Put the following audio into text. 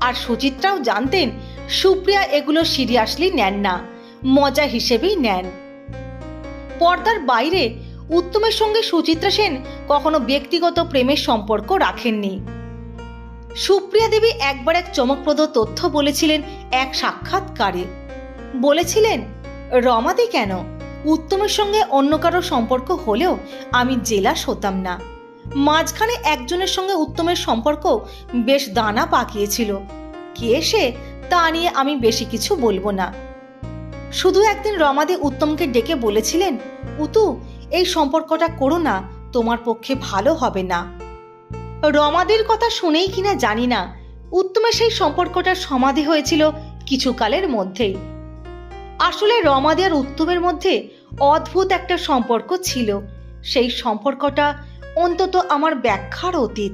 আর সুচিত্রাও জানতেন সুপ্রিয়া এগুলো সিরিয়াসলি নেন না, মজা হিসেবেই নেন। পর্দার বাইরে উত্তমের সঙ্গে সুচিত্রা সেন কখনো ব্যক্তিগত প্রেমের সম্পর্ক রাখেননি। সুপ্রিয়া দেবী একবার এক চমকপ্রদ তথ্য বলেছিলেন এক সাক্ষাৎকারে। বলেছিলেন, রমাদি কেন, উত্তমের সঙ্গে অন্য কারো সম্পর্ক হলেও আমি জেলাস হতাম না। মাঝখানে একজনের সঙ্গে উত্তমের সম্পর্ক বেশ দানা পাকিয়েছিল, কে সে তা নিয়ে আমি বেশি কিছু বলবো না। শুধু একদিন রমাদি উত্তমকে ডেকে বলেছিলেন, উতু এই সম্পর্কটা করো না, তোমার পক্ষে ভালো হবে না। রমাদির কথা শুনেই কিনা জানি না উত্তমের সেই সম্পর্কটার সমাধি হয়েছিল কিছুকালের মধ্যেই। আসলে রমাদি আর উত্তমের মধ্যে অদ্ভুত একটা সম্পর্ক ছিল। সেই সম্পর্কটা অন্তত আমার ব্যাখ্যার অতীত।